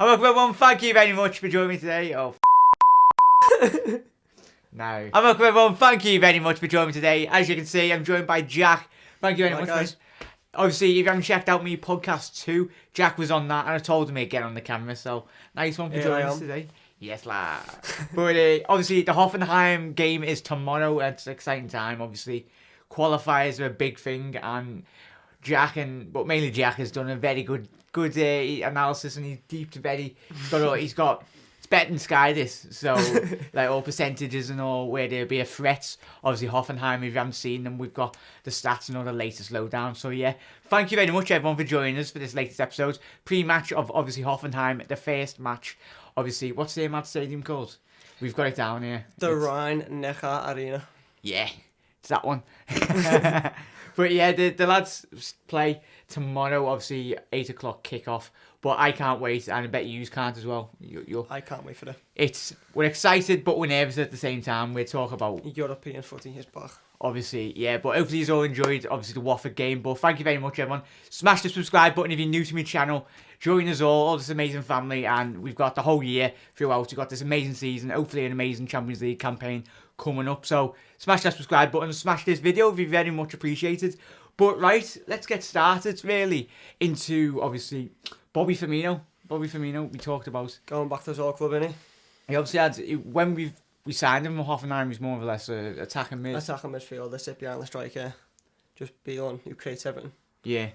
And welcome everyone, thank you very much for joining me today. No. And welcome everyone, thank you very much for joining me today. As you can see, I'm joined by Jack. Thank you very much, guys. Obviously, if you haven't checked out my podcast 2, Jack was on that, and I told him he'd get on the camera, so nice one for joining us today. Yes, lad. But obviously, the Hoffenheim game is tomorrow. It's an exciting time, obviously. Qualifiers are a big thing, and but mainly Jack has done a very good analysis, and he's he's got it's better than Sky this, so like all percentages and all where there'll be a threat. Obviously Hoffenheim, if you haven't seen them, we've got the stats and all the latest lowdown. So yeah, thank you very much everyone for joining us for this latest episode, pre-match of obviously Hoffenheim, the first match. Obviously, what's the Mad Stadium called? We've got it down here. The Rhein-Neckar Arena. Yeah, it's that one. But yeah, the lads play tomorrow, obviously 8 o'clock kickoff. But I can't wait, and I bet you can't as well. I can't wait for it. We're excited, but we're nervous at the same time. We're talking about European footy is back. Obviously, yeah, but hopefully you all enjoyed, obviously, the Watford game. But thank you very much, everyone. Smash the subscribe button if you're new to my channel. Join us all this amazing family, and we've got the whole year throughout. We've got this amazing season, hopefully an amazing Champions League campaign coming up. So smash that subscribe button, smash this video, it'd be very much appreciated. But right, let's get started really into, obviously, Bobby Firmino, we talked about. Going back to his old club, innit? He obviously had, when we signed him from Hoffenheim, he's more or less an attacking midfielder, sit behind the striker, just be the one who creates everything. Yeah.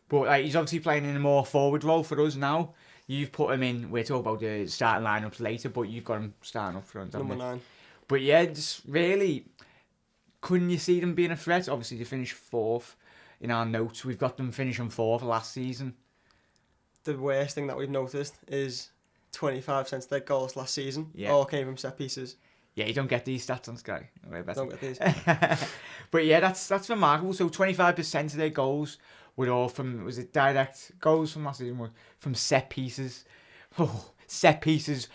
But he's obviously playing in a more forward role for us now. You've put him in, we'll talk about the starting lineups later, but you've got him starting up front. Number 9. But yeah, just really, couldn't you see them being a threat? Obviously, they finished 4th in our notes. We've got them finishing 4th last season. The worst thing that we've noticed is 25% of their goals last season all came from set pieces. Yeah, you don't get these stats on Sky. Don't get these. But yeah, that's remarkable. So 25% of their goals were all from, was it direct goals from last season? From set pieces. Oh, set pieces.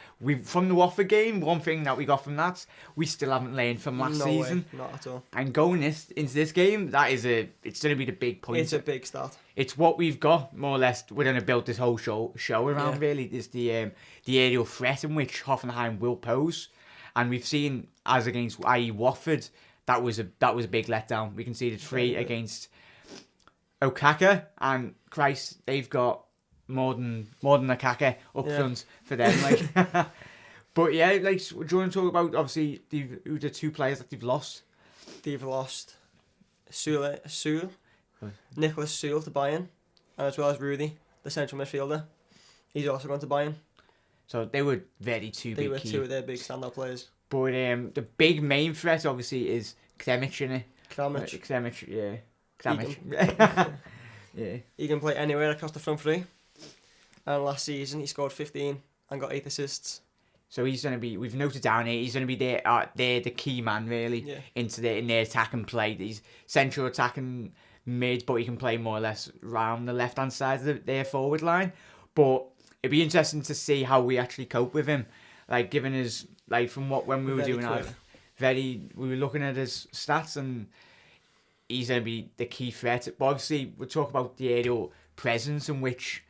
From the Watford game, one thing that we got from that, we still haven't learned from last season. Not at all. And going into this game, it's going to be the big point. It's a big start. It's what we've got, more or less. We're going to build this whole show around, really. Is the aerial threat in which Hoffenheim will pose. And we've seen, as against, i.e. Watford, that was a big letdown. We conceded 3 against Okaka, and Christ, they've got more than Okaka up front for them. Like, but yeah, like, do you want to talk about obviously who the 2 players that they've lost? They've lost Nicholas Süle to Bayern, and as well as Rudy, the central midfielder. He's also gone to Bayern. So they were very They were 2 of their big standout players. But the big main threat obviously is Kramaric, innit? Kramaric, yeah. Yeah. He can play anywhere across the front 3. And last season he scored 15 and got 8 assists. So he's going to be, we've noted down here, he's going to be the key man really in their attacking play. He's central attacking mid, but he can play more or less around the left hand side of their forward line. But it'd be interesting to see how we actually cope with him. Like, given his, like, from when we were doing our we were looking at his stats, and he's going to be the key threat. But obviously, we'll talk about the aerial presence in which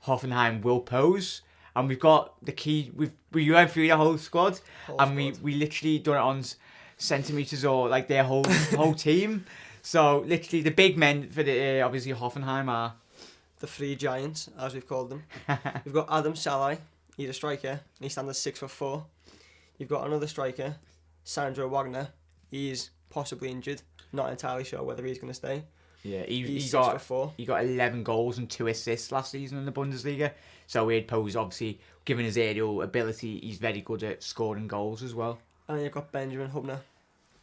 Hoffenheim will pose. And we've got the key, we went through the whole squad, we literally done it on centimetres or like their whole team. So literally the big men for the obviously Hoffenheim are the 3 giants, as we've called them. We've got Adam Salai, he's a striker, he stands at 6'4". You've got another striker, Sandro Wagner, he's possibly injured, not entirely sure whether he's going to stay. Yeah, he got 11 goals and 2 assists last season in the Bundesliga. So he'd pose, obviously, given his aerial ability, he's very good at scoring goals as well. And then you've got Benjamin Hubner,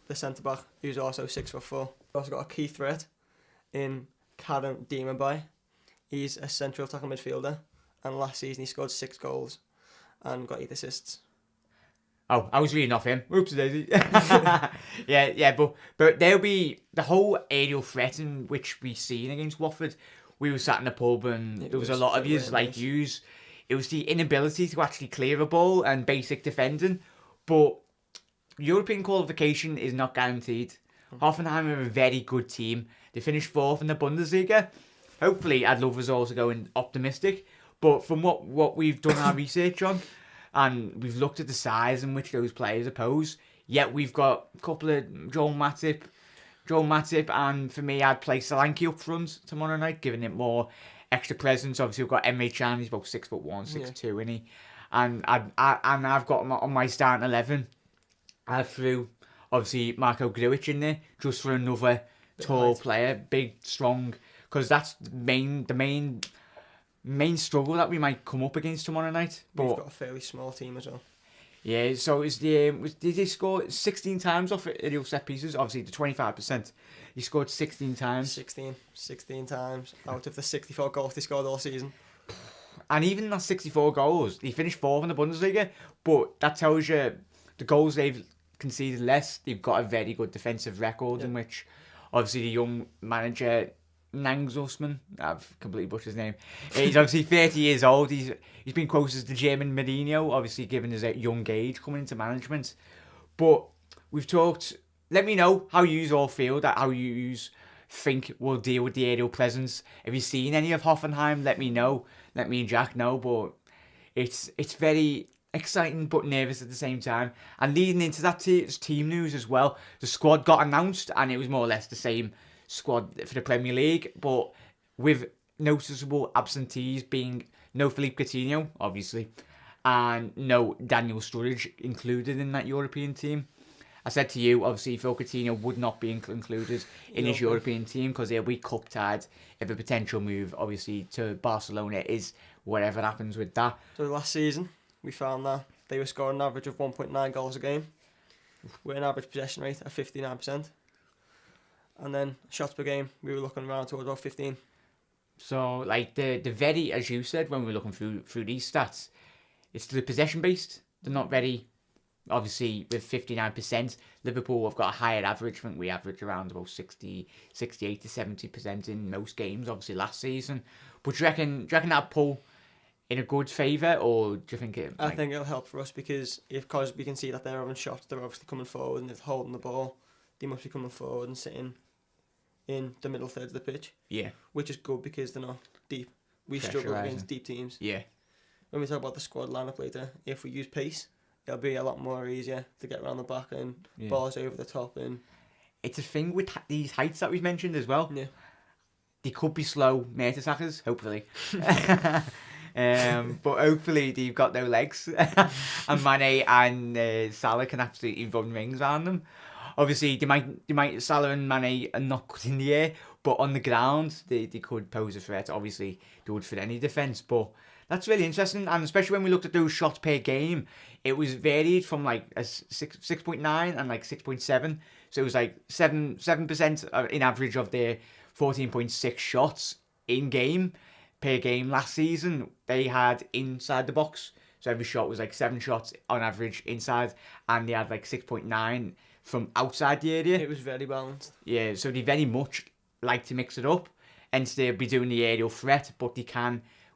the centre-back, who's also 6'4". You've also got a key threat in Karim Demirbay. He's a central attacking midfielder, and last season he scored 6 goals and got 8 assists. Oh, I was reading off him. Oops, daisy. yeah, but there'll be the whole aerial threat in which we seen against Watford. We were sat in the pub and there was a lot of yous like yous. It was the inability to actually clear a ball and basic defending. But European qualification is not guaranteed. Hoffenheim are a very good team. They finished 4th in the Bundesliga. Hopefully, I'd love us all to go in optimistic. But from what we've done our research on, and we've looked at the size in which those players oppose, yet we've got a couple of Joel Matip, and for me, I'd play Solanke up front tomorrow night, giving it more extra presence. Obviously, we've got Emre Can, he's about 6'1", 6'2", isn't he? And I've got him on my starting 11. I threw obviously Marco Grujic in there just for another tall player, big, strong, because that's the main struggle that we might come up against tomorrow night. But we've got a fairly small team as well. Yeah, so did he score 16 times off aerial set pieces? Obviously, the 25%. He scored 16 times. 16 times out of the 64 goals they scored all season. And even that 64 goals, he finished fourth in the Bundesliga, but that tells you the goals they've conceded less. They've got a very good defensive record in which, obviously, the young manager Nagelsmann, I've completely butchered his name. He's obviously 30 years old. He's been quoted as the German Mourinho, obviously given his young age coming into management. But we've talked. Let me know how you all feel, that how you think we'll deal with the aerial presence. Have you seen any of Hoffenheim? Let me know. Let me and Jack know. But it's very exciting but nervous at the same time. And leading into that team news as well, the squad got announced and it was more or less the same squad for the Premier League, but with noticeable absentees being no Philippe Coutinho, obviously, and no Daniel Sturridge included in that European team. I said to you, obviously, Phil Coutinho would not be included in his European team because he'll be cup-tied if a potential move, obviously, to Barcelona is whatever happens with that. So last season, we found that they were scoring an average of 1.9 goals a game, with an average possession rate of 59%. And then shots per game, we were looking around towards about 15. So, like, the very, as you said, when we were looking through these stats, it's the possession-based. They're not very, obviously, with 59%. Liverpool have got a higher average. I think we average around about 68 to 70% in most games, obviously, last season. But do you reckon that'll pull in a good favour, or do you think it... I think it'll help for us because we can see that they're having shots, they're obviously coming forward and they're holding the ball. They must be coming forward and sitting in the middle third of the pitch. Yeah. Which is good because they're not deep. We struggle against deep teams. Yeah. When we talk about the squad lineup later, if we use pace, it'll be a lot more easier to get around the back and balls over the top. And it's a thing with these heights that we've mentioned as well. Yeah. They could be slow mate attackers, hopefully. But hopefully they've got no legs. And Mane and Salah can absolutely run rings around them. Obviously, they might Salah and Mane are not good in the air, but on the ground, they could pose a threat. Obviously, they would fit any defence, but that's really interesting. And especially when we looked at those shots per game, it was varied from like a 6.9 and like 6.7. So it was like 7% in average of their 14.6 shots in game per game last season. They had inside the box. So every shot was like 7 shots on average inside, and they had like 6.9 from outside the area. It was very balanced. Yeah, so they very much like to mix it up, and they'll be doing the aerial threat, but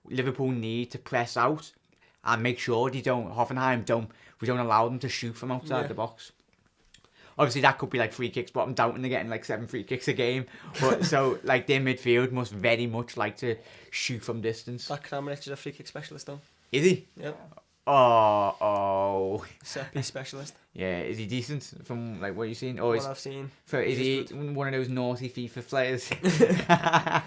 Liverpool need to press out and make sure we don't allow them to shoot from outside the box. Obviously, that could be like free kicks, but I'm doubting they're getting like 7 free kicks a game. But so, like, their midfield must very much like to shoot from distance. That Kramaric is a free kick specialist, though. Is he? Yep. Oh. Set piece specialist. Yeah, is he decent from like what you've seen? Or What I've seen. Is he one of those naughty FIFA players? I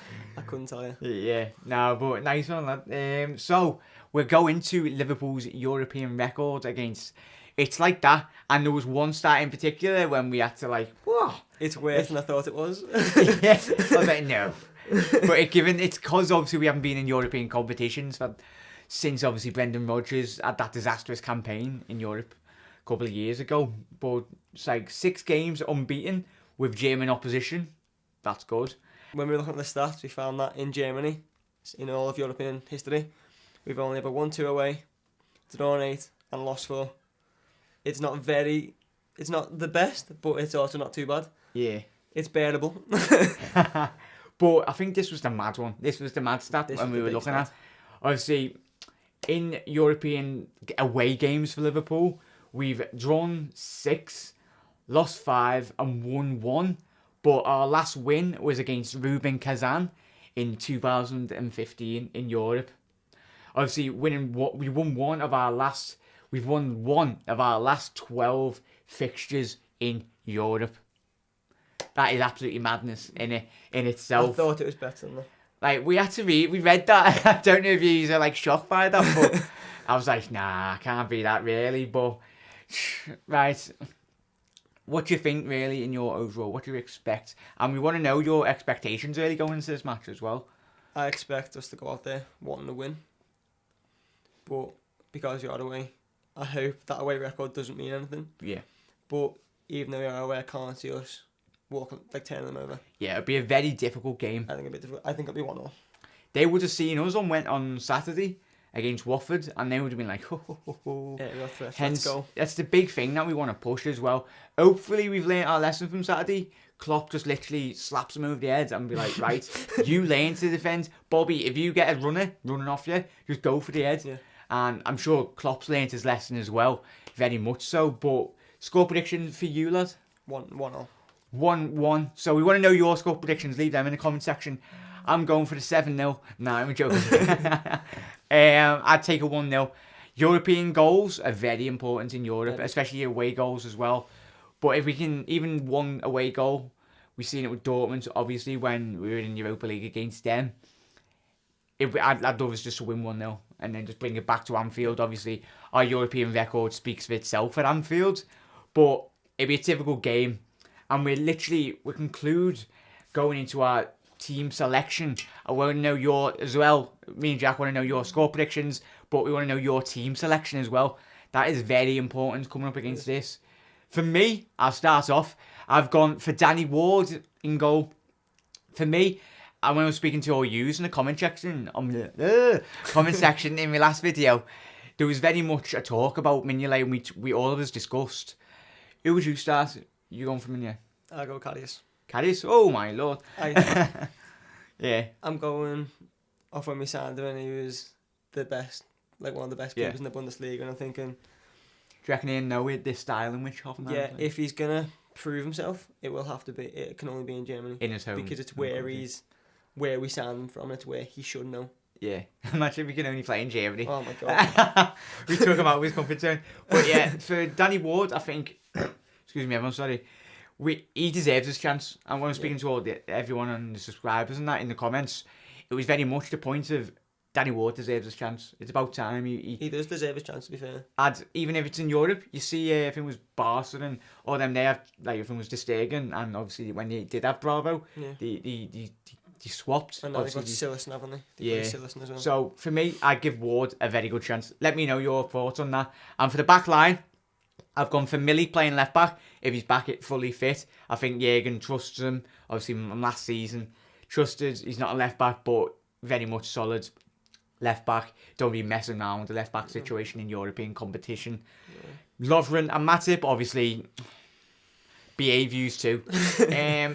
couldn't tell you. Yeah, no, but nice one, lad. So we're going to Liverpool's European record against. It's like that, and there was one start in particular when we had to like, whoa. It's worse than I thought it was. Yeah, I was like, no. But it's because obviously we haven't been in European competitions since obviously Brendan Rodgers had that disastrous campaign in Europe a couple of years ago. But it's like 6 games unbeaten with German opposition. That's good. When we were looking at the stats, we found that in Germany, in all of European history, we've only ever won 2 away, drawn 8 and lost 4. It's not the best, but it's also not too bad. Yeah. It's bearable. But I think this was the mad one. This was the mad stat when we were looking at. Obviously, in European away games for Liverpool, we've drawn 6, lost 5 and won 1. But our last win was against Rubin Kazan in 2015 in Europe. Obviously, we've won one of our last 12 fixtures in Europe. That is absolutely madness in itself. I thought it was better than that. Like, we read that. I don't know if you are like shocked by that, but I was like, nah, can't be that really. But right, what do you think really in your overall? What do you expect? And we want to know your expectations really going into this match as well. I expect us to go out there wanting to win, but because we are away, I hope that away record doesn't mean anything. Yeah. But even though we are away, I can't see us turning them over. Yeah, it'd be a very difficult game. I think it'll be difficult. I think it'll be 1-0. They would have seen us on Saturday against Watford, and they would have been like, ho, ho, ho, ho. Yeah, we got threats. Hence, Let's go. that's the big thing that we want to push as well. Hopefully, we've learned our lesson from Saturday. Klopp just literally slaps him over the head and be like, right, you learn to defend. Bobby, if you get a runner running off you, just go for the head. Yeah. And I'm sure Klopp's learned his lesson as well, very much so. But score prediction for you, lad? 1-0. 1-1. So we want to know your score predictions. Leave them in the comment section. I'm going for the 7-0. No, I'm joking. I'd take a 1-0. European goals are very important in Europe, especially away goals as well. But if we can, even one away goal, we've seen it with Dortmund, obviously, when we were in Europa League against them. I'd love us just to win 1-0 and then just bring it back to Anfield. Obviously, our European record speaks for itself at Anfield. But it'd be a typical game. And we conclude going into our team selection. I want to know as well. Me and Jack want to know your score predictions, but we want to know your team selection as well. That is very important coming up against this. For me, I'll start off. I've gone for Danny Ward in goal. For me, and when I was speaking to all yous in the comment section in my last video, there was very much a talk about Mignolet, and we all of us discussed. Who would you start? You going for Mignolet? I'll go Karius. Karius? Oh my lord. Yeah. I'm going off when we signed him and he was the best, like one of the best keepers in the Bundesliga, and I'm thinking, do you reckon he'll know it, this style in which Hoffenheim yeah, play? if he's gonna prove himself, it can only be in Germany. In his home. Because it's where we signed him from, it's where he should know. Yeah. Imagine if we can only play in Germany. Oh my god. We took him out of his comfort zone. But yeah, for Danny Ward, I think excuse me, everyone, sorry. He deserves his chance. And when I'm speaking to everyone and the subscribers and that in the comments, it was very much the point of Danny Ward deserves his chance. It's about time. He does deserve his chance, to be fair. Even if it's in Europe, you see, if it was Barcelona or them, they have, like, if it was De Stegen, and obviously when they did have Bravo, they swapped. And now they've got Silas, haven't they? Yeah. Silas as well. So for me, I'd give Ward a very good chance. Let me know your thoughts on that. And for the back line, I've gone for Millie playing left back. If he's back fully fit, I think Jürgen trusts him. Obviously, from last season, trusted. He's not a left back, but very much solid left back. Don't be messing around with the left back situation in European competition. Yeah. Lovren and Matip, obviously, BA views too.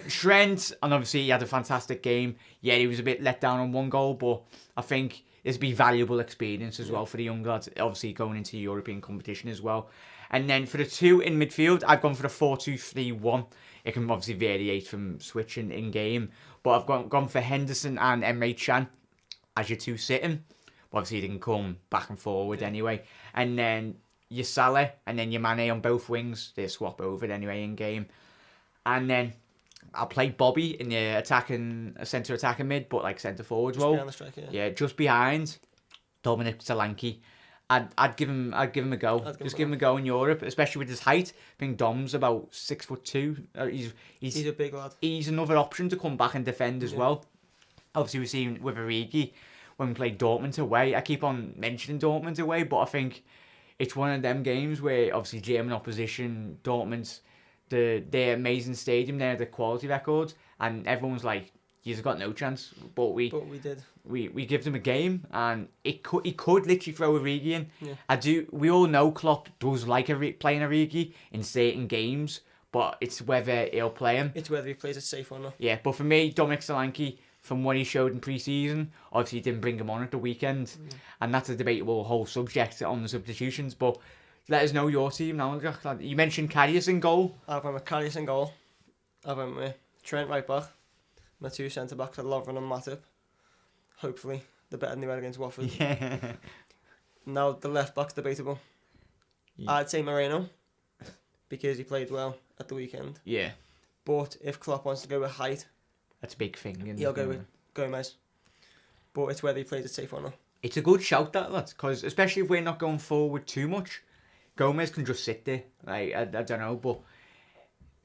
Trent, and obviously he had a fantastic game. Yeah, he was a bit let down on one goal, but I think this would be valuable experience as well for the young lads, obviously going into European competition as well. And then for the two in midfield, I've gone for the 4-2-3-1. It can obviously variate from switching in game, but I've gone for Henderson and Emre Can as your two sitting. Obviously, they can come back and forward anyway. And then your Salah and then your Mane on both wings. They swap over anyway in game. And then I'll play Bobby in the centre attacking mid, but like centre forward role. Behind the striker, yeah, just behind Dominic Solanke. I'd give him a go. Just give him a go in Europe, especially with his height. I think Dom's about 6'2". He's a big lad. He's another option to come back and defend as well. Obviously, we've seen with Origi when we played Dortmund away. I keep on mentioning Dortmund away, but I think it's one of them games where obviously German opposition, Dortmund, their amazing stadium, they had the quality records, and everyone's like, he's got no chance. But we did. We give them a game, and he could literally throw Origi in. Yeah. We all know Klopp does like playing Origi in certain games, but it's whether he'll play him. It's whether he plays it safe or not. Yeah, but for me, Dominic Solanke, from what he showed in pre-season, obviously he didn't bring him on at the weekend, and that's a debatable whole subject on the substitutions. But let us know your team now. You mentioned Karius in goal. I've went with Karius in goal. I've went with Trent right back. My two centre backs are Lovren and Matip. Hopefully they're better than they were against Watford. Yeah. Now, the left back's debatable. Yeah. I'd say Moreno, because he played well at the weekend. Yeah. But if Klopp wants to go with height, That's a big thing. Isn't he'll it? go with Gomez. But it's whether he plays it safe or not. It's a good shout, that, lads, because especially if we're not going forward too much, Gomez can just sit there. Like, I don't know, but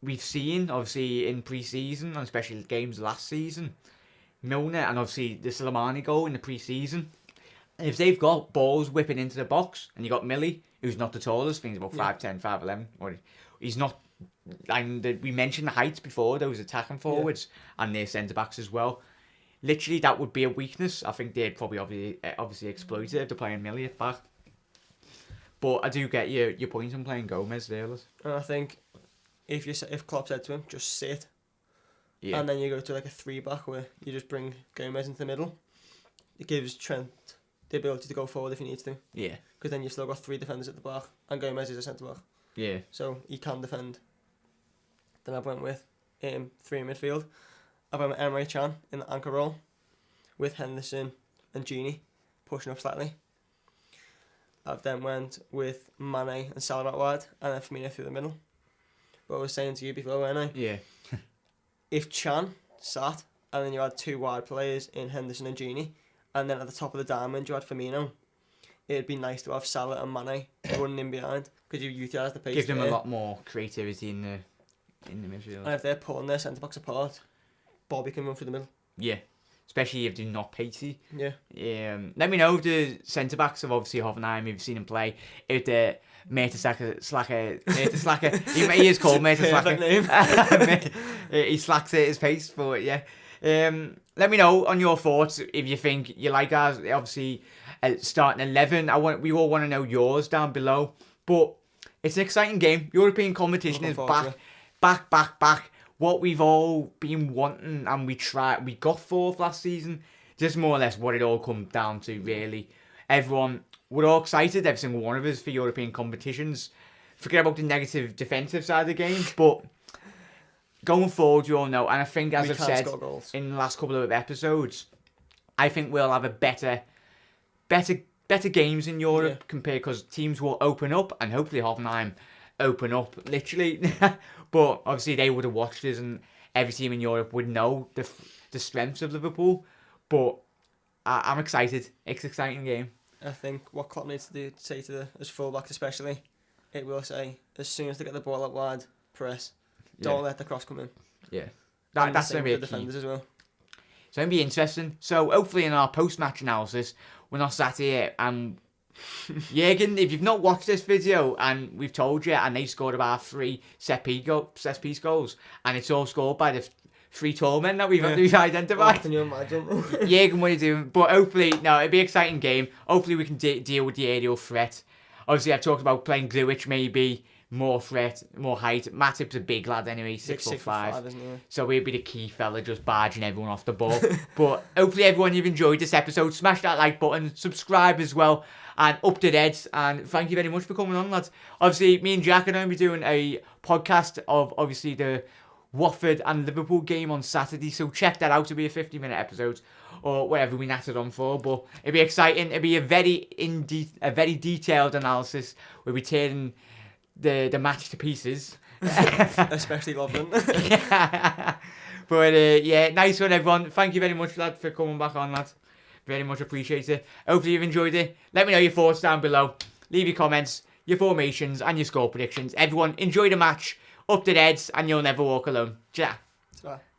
we've seen, obviously, in pre-season, and especially games last season, Milner and obviously the Soleimani goal in the pre-season, if they've got balls whipping into the box, and you got Millie, who's not the tallest, I think he's about 5'10", 5'11", or he's not, and we mentioned the heights before, those attacking forwards, and their centre-backs as well. Literally, that would be a weakness. I think they'd probably obviously exploit it if they're playing Millie at back. But I do get your point on playing Gomez there, lads. And I think if Klopp said to him, just sit, Yeah. and then you go to like a 3-back where you just bring Gomez into the middle, it gives Trent the ability to go forward if he needs to. Yeah. Because then you've still got 3 defenders at the back, and Gomez is a centre-back. Yeah. So he can defend. Then I went with 3 in midfield. I went with Emre Can in the anchor role, with Henderson and Gini pushing up slightly. I've then went with Mane and Salah out wide, and then Firmino through the middle. But I was saying to you before, weren't I? Yeah. If Can sat, and then you had 2 wide players in Henderson and Gini, and then at the top of the diamond you had Firmino, it'd be nice to have Salah and Mane running in behind, because you utilise the pace. Give them there. a lot more creativity in the midfield. And if they're pulling their centre-backs apart, Bobby can run through the middle. Yeah. Especially if they're not pacey. Yeah. Let me know if the centre-backs of obviously Hoffenheim, if you've seen him play, if the Mertesacker, he is called Mertesacker. He slacks at his pace for it, yeah. Let me know on your thoughts if you think you like ours. Obviously, starting 11. We all want to know yours down below. But it's an exciting game. European competition is back. What we've all been wanting, and we got 4th last season. Just more or less what it all comes down to, really. We're all excited, every single one of us, for European competitions. Forget about the negative defensive side of the game, but going forward, you all know, and I think, as I've said in the last couple of episodes, I think we'll have a better games in Europe compared, because teams will open up, and hopefully Hoffenheim open up, literally. But obviously they would have watched us, and every team in Europe would know the strengths of Liverpool. But I'm excited. It's an exciting game. I think what Klopp needs to do, say to his fullbacks especially, it will say, as soon as they get the ball out wide, press. Don't let the cross come in. Yeah. That's going to be a key. Defenders as well. It's going to be interesting. So hopefully in our post-match analysis, we're not sat here and Jürgen, if you've not watched this video, and we've told you, and they scored about 3 set piece goals, and it's all scored by the 3 tall men that we've identified. Oh, can you imagine? Jürgen, what are you doing? But hopefully, no, it'll be an exciting game. Hopefully we can deal with the aerial threat. Obviously, I've talked about playing Grujic, maybe more threat, more height. Matip's a big lad anyway, 6'5", isn't he? so he'll be the key fella, just barging everyone off the ball. But hopefully everyone, you've enjoyed this episode. Smash that like button, subscribe as well, and up to date. And thank you very much for coming on, lads. Obviously, me and Jack are going to be doing a podcast of obviously the Watford and Liverpool game on Saturday, so check that out. It'll be a 50-minute episode, or whatever we nattered on for, but it'll be exciting. It'll be a very detailed analysis. We'll be tearing the match to pieces. Especially Lovren. But yeah, nice one, everyone. Thank you very much, lad, for coming back on, lads. Very much appreciate it. Hopefully you've enjoyed it. Let me know your thoughts down below. Leave your comments, your formations, and your score predictions. Everyone, enjoy the match. Up to the heads, and you'll never walk alone. Ciao.